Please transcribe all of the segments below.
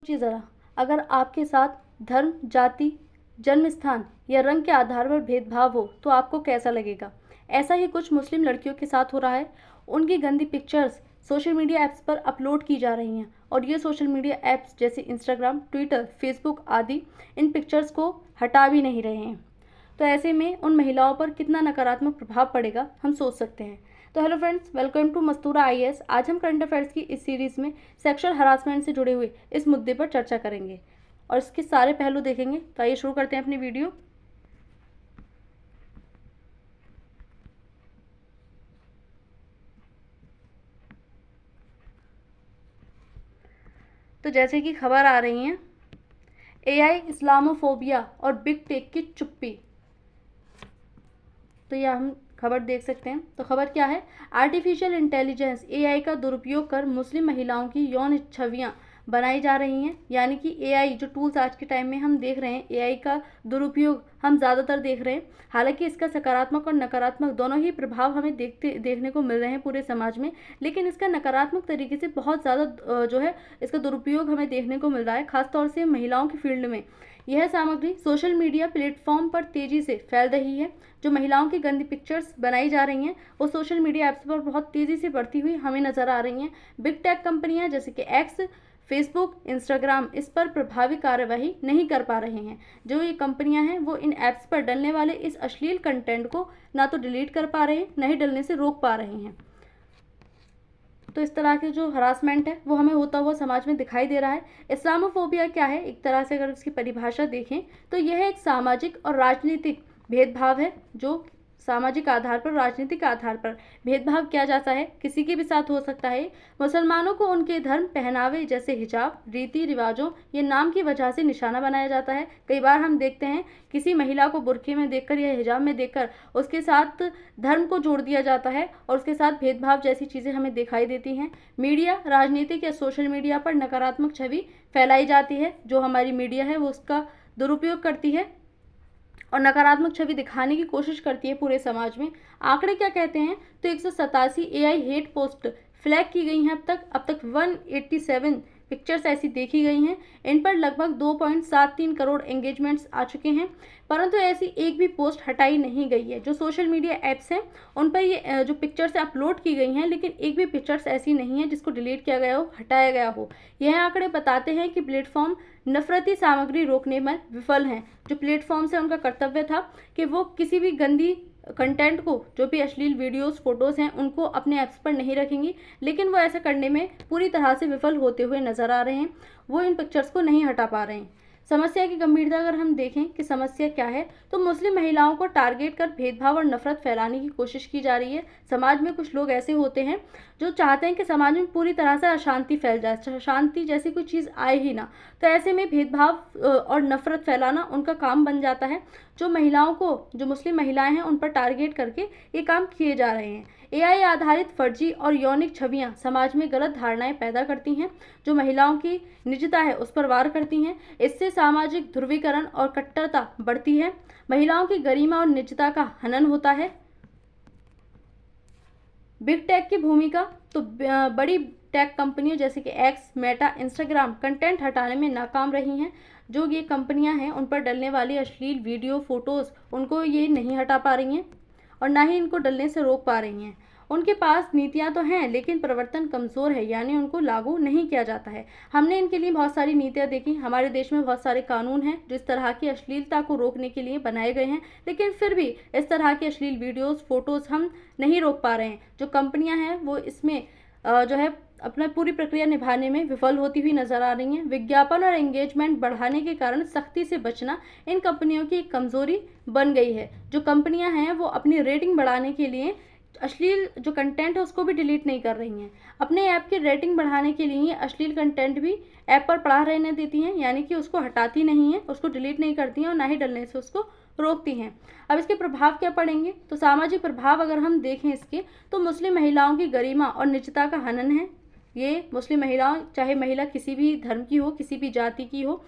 सोचिए ज़रा, अगर आपके साथ धर्म, जाति, जन्म स्थान या रंग के आधार पर भेदभाव हो तो आपको कैसा लगेगा। ऐसा ही कुछ मुस्लिम लड़कियों के साथ हो रहा है। उनकी गंदी पिक्चर्स सोशल मीडिया ऐप्स पर अपलोड की जा रही हैं और ये सोशल मीडिया ऐप्स जैसे इंस्टाग्राम, ट्विटर, फेसबुक आदि इन पिक्चर्स को हटा भी नहीं रहे हैं। तो ऐसे में उन महिलाओं पर कितना नकारात्मक प्रभाव पड़ेगा हम सोच सकते हैं। तो hello friends, welcome to Mastura IAS. आज हम करंट अफेयर्स की इस सीरीज़ में सेक्सुअल हरासमेंट से जुड़े हुए इस मुद्दे पर चर्चा करेंगे और इसके सारे पहलू देखेंगे। तो आइए शुरू करते हैं अपनी वीडियो। तो जैसे कि खबर आ रही है, एआई, इस्लामोफोबिया और बिग टेक की चुप्पी। तो यह हम खबर देख सकते हैं। तो खबर क्या है, आर्टिफिशियल इंटेलिजेंस एआई का दुरुपयोग कर मुस्लिम महिलाओं की यौन छवियां बनाई जा रही हैं। यानी कि एआई जो टूल्स आज के टाइम में हम देख रहे हैं, एआई का दुरुपयोग हम ज़्यादातर देख रहे हैं। हालांकि इसका सकारात्मक और नकारात्मक दोनों ही प्रभाव हमें देखने को मिल रहे हैं पूरे समाज में, लेकिन इसका नकारात्मक तरीके से बहुत ज़्यादा जो है इसका दुरुपयोग हमें देखने को मिल रहा है, खासतौर से महिलाओं की फील्ड में। यह सामग्री सोशल मीडिया प्लेटफॉर्म पर तेजी से फैल रही है। जो महिलाओं की गंदी पिक्चर्स बनाई जा रही हैं वो सोशल मीडिया ऐप्स पर बहुत तेज़ी से बढ़ती हुई हमें नज़र आ रही हैं। बिग टेक कंपनियां जैसे कि एक्स, फेसबुक, इंस्टाग्राम इस पर प्रभावी कार्यवाही नहीं कर पा रहे हैं। जो ये कंपनियां हैं वो इन ऐप्स पर डलने वाले इस अश्लील कंटेंट को ना तो डिलीट कर पा रहे हैं, ना ही डलने से रोक पा रहे हैं। तो इस तरह के जो हरासमेंट है वो हमें होता हुआ समाज में दिखाई दे रहा है। इस्लामोफोबिया क्या है, एक तरह से अगर इसकी परिभाषा देखें तो यह एक सामाजिक और राजनीतिक भेदभाव है। जो सामाजिक आधार पर, राजनीतिक आधार पर भेदभाव किया जाता है, किसी के भी साथ हो सकता है। मुसलमानों को उनके धर्म, पहनावे जैसे हिजाब, रीति रिवाजों या नाम की वजह से निशाना बनाया जाता है। कई बार हम देखते हैं किसी महिला को बुर्के में देखकर या हिजाब में देखकर उसके साथ धर्म को जोड़ दिया जाता है और उसके साथ भेदभाव जैसी चीज़ें हमें दिखाई देती हैं। मीडिया, राजनीतिक या सोशल मीडिया पर नकारात्मक छवि फैलाई जाती है। जो हमारी मीडिया है वो उसका दुरुपयोग करती है और नकारात्मक छवि दिखाने की कोशिश करती है पूरे समाज में। आंकड़े क्या कहते हैं, तो 187 एआई हेट पोस्ट फ्लैग की गई हैं। अब तक 187 पिक्चर्स ऐसी देखी गई हैं। इन पर लगभग 2.73 करोड़ एंगेजमेंट्स आ चुके हैं, परंतु ऐसी एक भी पोस्ट हटाई नहीं गई है। जो सोशल मीडिया ऐप्स हैं उन पर ये जो पिक्चर्स अपलोड की गई हैं, लेकिन एक भी पिक्चर्स ऐसी नहीं है जिसको डिलीट किया गया हो, हटाया गया हो। यह आंकड़े बताते हैं कि प्लेटफॉर्म नफरती सामग्री रोकने में विफल हैं। जो प्लेटफॉर्म से उनका कर्तव्य था कि वो किसी भी गंदी कंटेंट को, जो भी अश्लील वीडियोस, फोटोज़ हैं, उनको अपने ऐप्स पर नहीं रखेंगी, लेकिन वो ऐसा करने में पूरी तरह से विफल होते हुए नज़र आ रहे हैं। वो इन पिक्चर्स को नहीं हटा पा रहे हैं। समस्या की गंभीरता अगर हम देखें कि समस्या क्या है, तो मुस्लिम महिलाओं को टारगेट कर भेदभाव और नफरत फैलाने की कोशिश की जा रही है। समाज में कुछ लोग ऐसे होते हैं जो चाहते हैं कि समाज में पूरी तरह से अशांति फैल जाए, शांति जैसी कोई चीज़ आए ही ना। तो ऐसे में भेदभाव और नफरत फैलाना उनका काम बन जाता है। जो महिलाओं को, जो मुस्लिम महिलाएं हैं, उन पर टारगेट करके ये काम किए जा रहे हैं। एआई आधारित फर्जी और यौनिक छवियां समाज में गलत धारणाएं पैदा करती हैं, जो महिलाओं की निजता है उस पर वार करती हैं। इससे सामाजिक ध्रुवीकरण और कट्टरता बढ़ती है। महिलाओं की गरिमा और निजता का हनन होता है। बिग टेक की भूमिका, तो बड़ी टेक कंपनियों जैसे कि एक्स, मेटा, इंस्टाग्राम कंटेंट हटाने में नाकाम रही हैं। जो ये कंपनियां हैं उन पर डलने वाली अश्लील वीडियो, फोटोज़ उनको ये नहीं हटा पा रही हैं और ना ही इनको डलने से रोक पा रही हैं। उनके पास नीतियां तो हैं लेकिन प्रवर्तन कमज़ोर है, यानी उनको लागू नहीं किया जाता है। हमने इनके लिए बहुत सारी नीतियां देखी। हमारे देश में बहुत सारे कानून हैं जो इस तरह की अश्लीलता को रोकने के लिए बनाए गए हैं, लेकिन फिर भी इस तरह की अश्लील वीडियोज़, फोटोज़ हम नहीं रोक पा रहे हैं। जो कंपनियाँ हैं वो इसमें जो है अपना पूरी प्रक्रिया निभाने में विफल होती हुई नजर आ रही हैं। विज्ञापन और एंगेजमेंट बढ़ाने के कारण सख्ती से बचना इन कंपनियों की एक कमजोरी बन गई है। जो कंपनियां हैं वो अपनी रेटिंग बढ़ाने के लिए अश्लील जो कंटेंट है उसको भी डिलीट नहीं कर रही हैं। अपने ऐप की रेटिंग बढ़ाने के लिए अश्लील कंटेंट भी ऐप पर पड़ा रहने देती हैं, यानी कि उसको हटाती नहीं हैं, उसको डिलीट नहीं करती हैं और ना ही डलने से उसको रोकती हैं। अब इसके प्रभाव क्या पड़ेंगे, तो सामाजिक प्रभाव अगर हम देखें इसके, तो मुस्लिम महिलाओं की गरिमा और निजता का हनन है। ये मुस्लिम महिलाओं, चाहे महिला किसी भी धर्म की हो, किसी भी जाति की हो,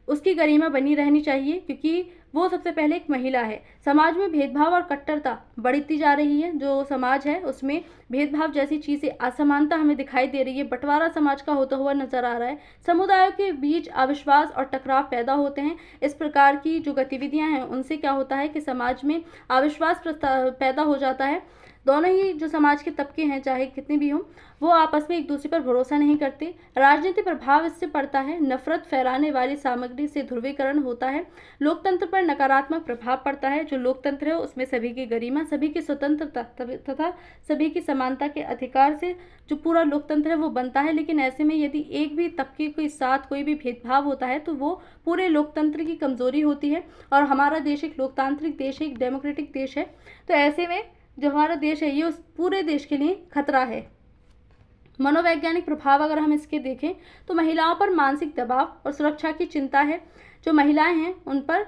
उसकी गरिमा बनी रहनी चाहिए, क्योंकि वो सबसे पहले एक महिला है। समाज में भेदभाव और कट्टरता बढ़ती जा रही है, जो समाज है उसमें भेदभाव जैसी चीज़ें, असमानता हमें दिखाई दे रही है, बंटवारा समाज का होता हुआ नजर आ रहा है, समुदायों के बीच अविश्वास और टकराव पैदा होते हैं। इस प्रकार की जो गतिविधियां हैं उनसे क्या होता है कि समाज में अविश्वास पैदा हो जाता है। दोनों ही जो समाज के तबके हैं, चाहे कितने भी हों, वो आपस में एक दूसरे पर भरोसा नहीं करते। राजनीतिक प्रभाव इससे पड़ता है, नफरत फैलाने वाली सामग्री से ध्रुवीकरण होता है। लोकतंत्र पर नकारात्मक प्रभाव पड़ता है। जो लोकतंत्र है उसमें सभी की गरिमा, सभी की स्वतंत्रता तथा सभी की समानता के अधिकार से जो पूरा लोकतंत्र है वो बनता है। लेकिन ऐसे में यदि एक भी तबके के साथ कोई भी भेदभाव होता है तो वो पूरे लोकतंत्र की कमजोरी होती है। और हमारा देश एक लोकतांत्रिक देश है, एक डेमोक्रेटिक देश है। तो ऐसे में जो हमारा देश है ये उस पूरे देश के लिए खतरा है। मनोवैज्ञानिक प्रभाव अगर हम इसके देखें तो महिलाओं पर मानसिक दबाव और सुरक्षा की चिंता है। जो महिलाएं हैं उन पर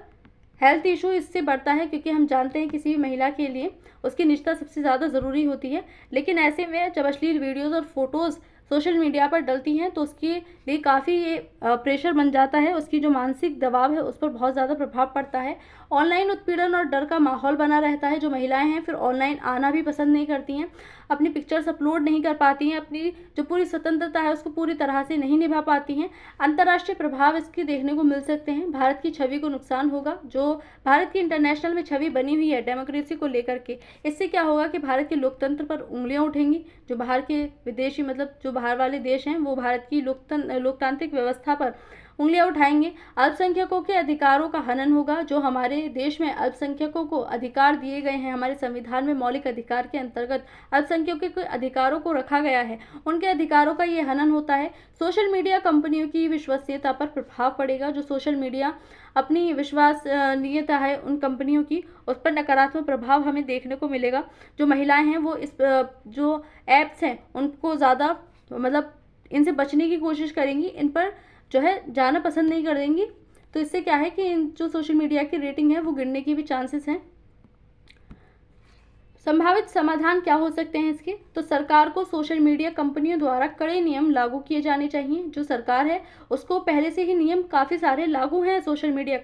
हेल्थ इशू इससे बढ़ता है, क्योंकि हम जानते हैं किसी भी महिला के लिए उसकी निजता सबसे ज़्यादा ज़रूरी होती है। लेकिन ऐसे में जब अश्लील वीडियोज़ और फोटोज़ सोशल मीडिया पर डलती हैं तो उसके लिए काफ़ी ये प्रेशर बन जाता है। उसकी जो मानसिक दबाव है उस पर बहुत ज़्यादा प्रभाव पड़ता है। ऑनलाइन उत्पीड़न और डर का माहौल बना रहता है। जो महिलाएं हैं फिर ऑनलाइन आना भी पसंद नहीं करती हैं, अपनी पिक्चर्स अपलोड नहीं कर पाती हैं, अपनी जो पूरी स्वतंत्रता है उसको पूरी तरह से नहीं निभा पाती हैं। अंतर्राष्ट्रीय प्रभाव इसके देखने को मिल सकते हैं। भारत की छवि को नुकसान होगा। जो भारत की इंटरनेशनल में छवि बनी हुई है डेमोक्रेसी को लेकर के, इससे क्या होगा कि भारत के लोकतंत्र पर उंगलियां उठेंगी। जो बाहर के विदेशी मतलब जो बाहर वाले देश हैं वो भारत की लोकतांत्रिक व्यवस्था पर उंगलियां उठाएंगे। अल्पसंख्यकों के अधिकारों का हनन होगा। जो हमारे देश में अल्पसंख्यकों को अधिकार दिए गए हैं, हमारे संविधान में मौलिक अधिकार के अंतर्गत अल्पसंख्यकों के अधिकारों को रखा गया है, उनके अधिकारों का ये हनन होता है। सोशल मीडिया कंपनियों की विश्वसनीयता पर प्रभाव पड़ेगा। जो सोशल मीडिया अपनी विश्वसनीयता है उन कंपनियों की, उस पर नकारात्मक प्रभाव हमें देखने को मिलेगा। जो महिलाएं हैं वो इस जो ऐप्स हैं उनको ज़्यादा मतलब इनसे बचने की कोशिश करेंगी, इन पर जो है जाना पसंद नहीं करेंगी। तो इससे क्या है कि इन जो सोशल मीडिया की रेटिंग है वो गिरने की भी चांसेस हैं। संभावित समाधान क्या हो सकते हैं इसके? तो सरकार को सोशल मीडिया कंपनियों द्वारा कड़े नियम लागू किए जाने चाहिए। जो सरकार है उसको पहले से ही नियम काफ़ी सारे लागू हैं सोशल मीडिया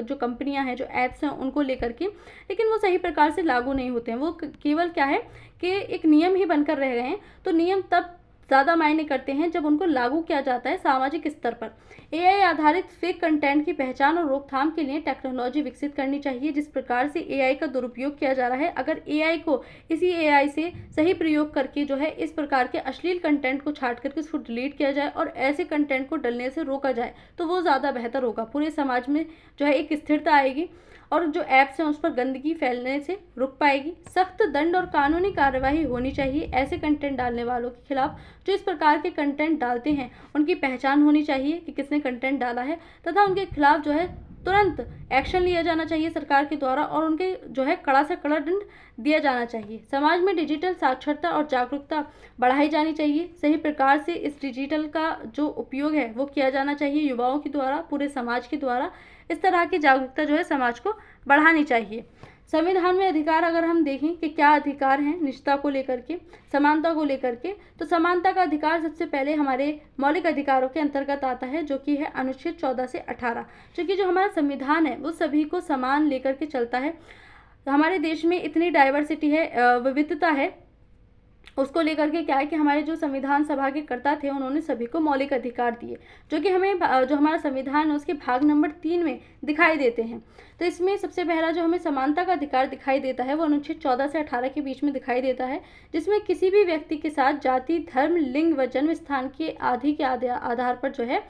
जो कंपनियां हैं, जो ऐप्स हैं उनको लेकर के, लेकिन वो सही प्रकार से लागू नहीं होते हैं। वो केवल क्या है कि एक नियम ही बनकर रह गए हैं। तो नियम तब ज़्यादा मायने करते हैं जब उनको लागू किया जाता है सामाजिक स्तर पर। एआई आधारित फेक कंटेंट की पहचान और रोकथाम के लिए टेक्नोलॉजी विकसित करनी चाहिए। जिस प्रकार से एआई का दुरुपयोग किया जा रहा है, अगर एआई को इसी एआई से सही प्रयोग करके जो है इस प्रकार के अश्लील कंटेंट को छाट करके उसको डिलीट किया जाए और ऐसे कंटेंट को डलने से रोका जाए तो वो ज़्यादा बेहतर होगा। पूरे समाज में जो है एक स्थिरता आएगी और जो ऐप्स हैं उस पर गंदगी फैलने से रुक पाएगी। सख्त दंड और कानूनी कार्यवाही होनी चाहिए ऐसे कंटेंट डालने वालों के खिलाफ। जो इस प्रकार के कंटेंट डालते हैं उनकी पहचान होनी चाहिए कि किसने कंटेंट डाला है, तथा उनके खिलाफ जो है तुरंत एक्शन लिया जाना चाहिए सरकार के द्वारा और उनके जो है कड़ा से कड़ा दंड दिया जाना चाहिए। समाज में डिजिटल साक्षरता और जागरूकता बढ़ाई जानी चाहिए। सही प्रकार से इस डिजिटल का जो उपयोग है वो किया जाना चाहिए युवाओं के द्वारा, पूरे समाज के द्वारा। इस तरह की जागरूकता जो है समाज को बढ़ानी चाहिए। संविधान में अधिकार अगर हम देखें कि क्या अधिकार हैं निजता को लेकर के, समानता को लेकर के, तो समानता का अधिकार सबसे पहले हमारे मौलिक अधिकारों के अंतर्गत आता है, जो कि है अनुच्छेद 14 से 18। क्योंकि जो हमारा संविधान है वो सभी को समान लेकर के चलता है। हमारे देश में इतनी डाइवर्सिटी है, विविधता है, उसको लेकर के क्या है कि हमारे जो संविधान सभा के कर्ता थे उन्होंने सभी को मौलिक अधिकार दिए, जो कि हमें जो हमारा संविधान है उसके भाग नंबर 3 में दिखाई देते हैं। तो इसमें सबसे पहला जो हमें समानता का अधिकार दिखाई देता है वो अनुच्छेद 14 से 18 के बीच में दिखाई देता है, जिसमें किसी भी व्यक्ति के साथ जाति, धर्म, लिंग व जन्म स्थान के आदि के आधार पर जो है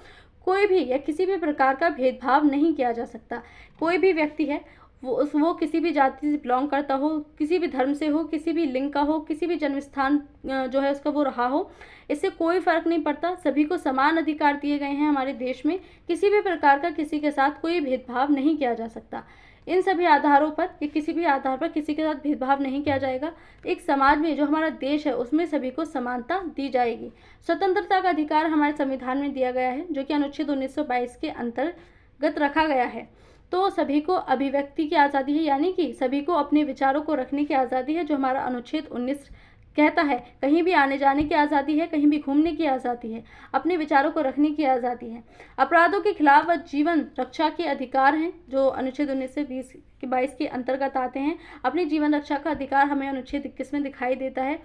कोई भी या किसी भी प्रकार का भेदभाव नहीं किया जा सकता। कोई भी व्यक्ति है वो किसी भी जाति से बिलोंग करता हो, किसी भी धर्म से हो, किसी भी लिंग का हो, किसी भी जन्म स्थान जो है उसका वो रहा हो, इससे कोई फर्क नहीं पड़ता। सभी को समान अधिकार दिए गए हैं हमारे देश में। किसी भी प्रकार का किसी के साथ कोई भेदभाव नहीं किया जा सकता। इन सभी आधारों पर या किसी भी आधार पर किसी के साथ भेदभाव नहीं किया जाएगा। एक समाज में जो हमारा देश है उसमें सभी को समानता दी जाएगी। स्वतंत्रता का अधिकार हमारे संविधान में दिया गया है, जो कि अनुच्छेद 1922 के अंतर्गत रखा गया है। तो सभी को अभिव्यक्ति की आज़ादी है, यानी कि सभी को अपने विचारों को रखने की आज़ादी है, जो हमारा अनुच्छेद 19 कहता है कहीं भी आने जाने की आज़ादी है, कहीं भी घूमने की आज़ादी है, अपने विचारों को रखने की आज़ादी है। अपराधों के खिलाफ व जीवन रक्षा के अधिकार हैं जो अनुच्छेद 19 से 22 के अंतर्गत आते हैं। अपनी जीवन रक्षा का अधिकार हमें अनुच्छेद 21 में दिखाई देता है।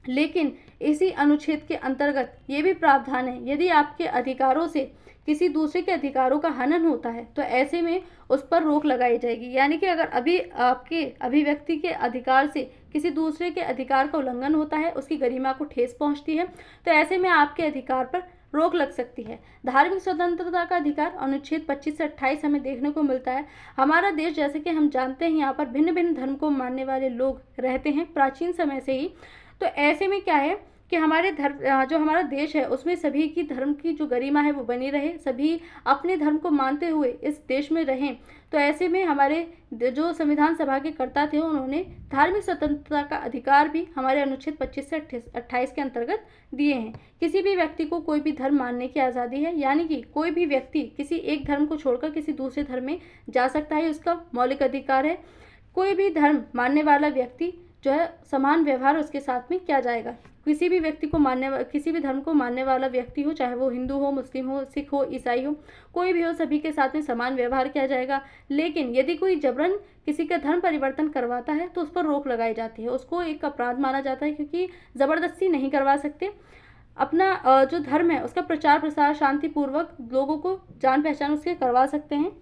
लेकिन इसी अनुच्छेद के अंतर्गत ये भी प्रावधान है, यदि आपके अधिकारों से किसी दूसरे के अधिकारों का हनन होता है तो ऐसे में उस पर रोक लगाई जाएगी। यानी कि अगर अभी आपके अभिव्यक्ति के अधिकार से किसी दूसरे के अधिकार का उल्लंघन होता है, उसकी गरिमा को ठेस पहुंचती है, तो ऐसे में आपके अधिकार पर रोक लग सकती है। धार्मिक स्वतंत्रता का अधिकार अनुच्छेद 25 से 28 हमें देखने को मिलता है। हमारा देश, जैसे कि हम जानते हैं, यहाँ पर भिन्न भिन्न धर्म को मानने वाले लोग रहते हैं प्राचीन समय से ही। तो ऐसे में क्या है कि हमारे धर्म, जो हमारा देश है, उसमें सभी की धर्म की जो गरिमा है वो बनी रहे, सभी अपने धर्म को मानते हुए इस देश में रहें। तो ऐसे में हमारे जो संविधान सभा के कर्ता थे, उन्होंने धार्मिक स्वतंत्रता का अधिकार भी हमारे अनुच्छेद 25 से 28 के अंतर्गत दिए हैं। किसी भी व्यक्ति को कोई भी धर्म मानने की आज़ादी है, यानी कि कोई भी व्यक्ति किसी एक धर्म को छोड़कर किसी दूसरे धर्म में जा सकता है, उसका मौलिक अधिकार है। कोई भी धर्म मानने वाला व्यक्ति जो है, समान व्यवहार उसके साथ में किया जाएगा। किसी भी व्यक्ति को किसी भी धर्म को मानने वाला व्यक्ति हो, चाहे वो हिंदू हो, मुस्लिम हो, सिख हो, ईसाई हो, कोई भी हो, सभी के साथ में समान व्यवहार किया जाएगा। लेकिन यदि कोई जबरन किसी का धर्म परिवर्तन करवाता है तो उस पर रोक लगाई जाती है, उसको एक अपराध माना जाता है, क्योंकि ज़बरदस्ती नहीं करवा सकते। अपना जो धर्म है उसका प्रचार प्रसार शांतिपूर्वक लोगों को जान पहचान उसके करवा सकते हैं,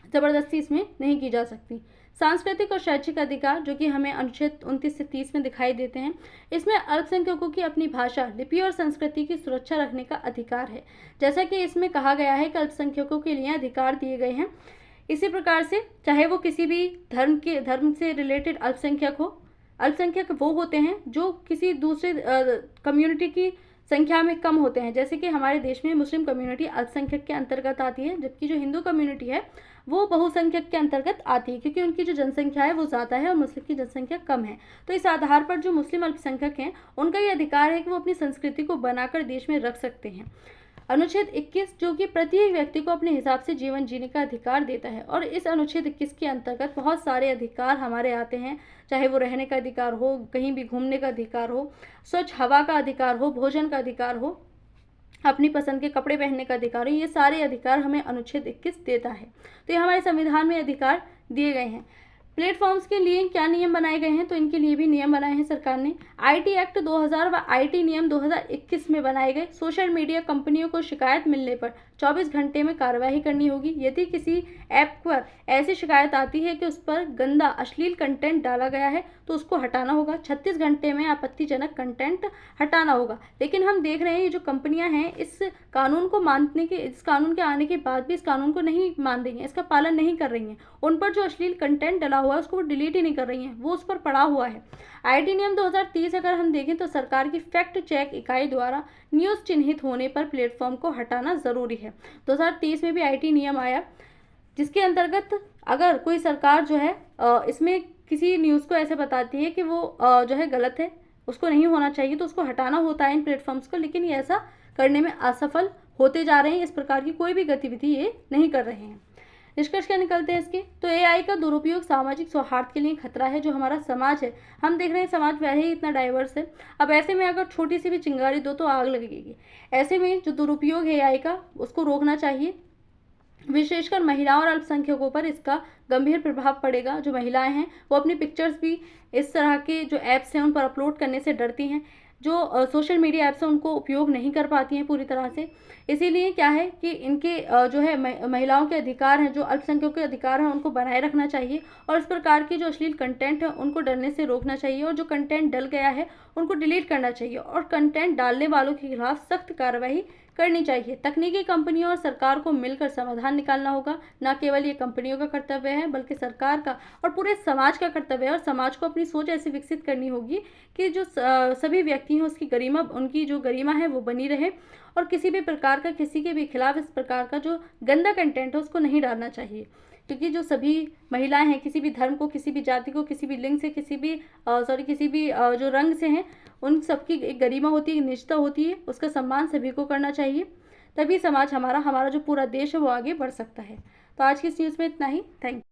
ज़बरदस्ती इसमें नहीं की जा सकती। सांस्कृतिक और शैक्षिक अधिकार जो कि हमें अनुच्छेद 29 से 30 में दिखाई देते हैं, इसमें अल्पसंख्यकों की अपनी भाषा, लिपि और संस्कृति की सुरक्षा रखने का अधिकार है। जैसा कि इसमें कहा गया है कि अल्पसंख्यकों के लिए अधिकार दिए गए हैं, इसी प्रकार से चाहे वो किसी भी धर्म से रिलेटेड अल्पसंख्यक हो, अल्पसंख्यक वो होते हैं जो किसी दूसरे कम्युनिटी की संख्या में कम होते हैं। जैसे कि हमारे देश में मुस्लिम कम्युनिटी अल्पसंख्यक के अंतर्गत आती है, जबकि जो हिंदू कम्युनिटी है वो बहुसंख्यक के अंतर्गत आती है, क्योंकि उनकी जो जनसंख्या है वो ज़्यादा है और मुस्लिम की जनसंख्या कम है। तो इस आधार पर जो मुस्लिम अल्पसंख्यक हैं, उनका ये अधिकार है कि वो अपनी संस्कृति को बनाकर देश में रख सकते हैं। अनुच्छेद 21 जो कि प्रत्येक व्यक्ति को अपने हिसाब से जीवन जीने का अधिकार देता है, और इस अनुच्छेद 21 के अंतर्गत बहुत सारे अधिकार हमारे आते हैं, चाहे वो रहने का अधिकार हो, कहीं भी घूमने का अधिकार हो, स्वच्छ हवा का अधिकार हो, भोजन का अधिकार हो, अपनी पसंद के कपड़े पहनने का अधिकार हो, ये सारे अधिकार हमें अनुच्छेद 21 देता है। तो ये हमारे संविधान में अधिकार दिए गए हैं। प्लेटफॉर्म्स के लिए क्या नियम बनाए गए हैं, तो इनके लिए भी नियम बनाए हैं सरकार ने। आईटी एक्ट 2000 व आईटी नियम 2021 में बनाए गए। सोशल मीडिया कंपनियों को शिकायत मिलने पर 24 घंटे में कार्रवाई करनी होगी। यदि किसी ऐप पर ऐसी शिकायत आती है कि उस पर गंदा अश्लील कंटेंट डाला गया है तो उसको हटाना होगा। 36 घंटे में आपत्तिजनक कंटेंट हटाना होगा। लेकिन हम देख रहे हैं ये जो कंपनियां हैं इस कानून के आने के बाद भी इस कानून को नहीं मान रही हैं, इसका पालन नहीं कर रही हैं। उन पर जो अश्लील कंटेंट डला हुआ है उसको वो डिलीट ही नहीं कर रही हैं, वो उस पर पड़ा हुआ है। आईटी नियम 2030 अगर हम देखें तो सरकार की फैक्ट चेक इकाई द्वारा न्यूज़ चिन्हित होने पर प्लेटफॉर्म को हटाना ज़रूरी है। 2030 में भी आईटी नियम आया, जिसके अंतर्गत अगर कोई सरकार जो है इसमें किसी न्यूज़ को ऐसे बताती है कि वो जो है गलत है, उसको नहीं होना चाहिए, तो उसको हटाना होता है इन प्लेटफॉर्म्स को। लेकिन ये ऐसा करने में असफल होते जा रहे हैं, इस प्रकार की कोई भी गतिविधि ये नहीं कर रहे हैं। निष्कर्ष क्या निकलते हैं इसके, तो एआई का दुरुपयोग सामाजिक सौहार्द के लिए खतरा है। जो हमारा समाज है, हम देख रहे हैं समाज वैसे ही इतना डाइवर्स है, अब ऐसे में अगर छोटी सी भी चिंगारी दो तो आग लगेगी। ऐसे में जो दुरुपयोग है एआई का, उसको रोकना चाहिए। विशेषकर महिलाओं और अल्पसंख्यकों पर इसका गंभीर प्रभाव पड़ेगा। जो महिलाएं हैं वो अपनी पिक्चर्स भी इस तरह के जो ऐप्स हैं उन पर अपलोड करने से डरती हैं। जो सोशल मीडिया ऐप्स हैं उनको उपयोग नहीं कर पाती हैं पूरी तरह से। इसीलिए क्या है कि इनके जो है महिलाओं के अधिकार हैं, जो अल्पसंख्यकों के अधिकार हैं, उनको बनाए रखना चाहिए। और इस प्रकार की जो अश्लील कंटेंट है उनको डलने से रोकना चाहिए, और जो कंटेंट डल गया है उनको डिलीट करना चाहिए, और कंटेंट डालने वालों के खिलाफ सख्त कार्रवाई करनी चाहिए। तकनीकी कंपनियों और सरकार को मिलकर समाधान निकालना होगा। न केवल ये कंपनियों का कर्तव्य है बल्कि सरकार का और पूरे समाज का कर्तव्य है। और समाज को अपनी सोच ऐसी विकसित करनी होगी कि जो सभी व्यक्ति हैं उसकी गरिमा, उनकी जो गरिमा है वो बनी रहे, और किसी भी प्रकार का, किसी के भी खिलाफ इस प्रकार का जो गंदा कंटेंट है उसको नहीं डालना चाहिए। क्योंकि जो सभी महिलाएं हैं, किसी भी धर्म को, किसी भी जाति को, किसी भी लिंग से, किसी भी जो रंग से हैं, उन सबकी एक गरिमा होती है, एक निजता होती है, उसका सम्मान सभी को करना चाहिए। तभी समाज हमारा जो पूरा देश है वो आगे बढ़ सकता है। तो आज की इस न्यूज़ में इतना ही। Thank you.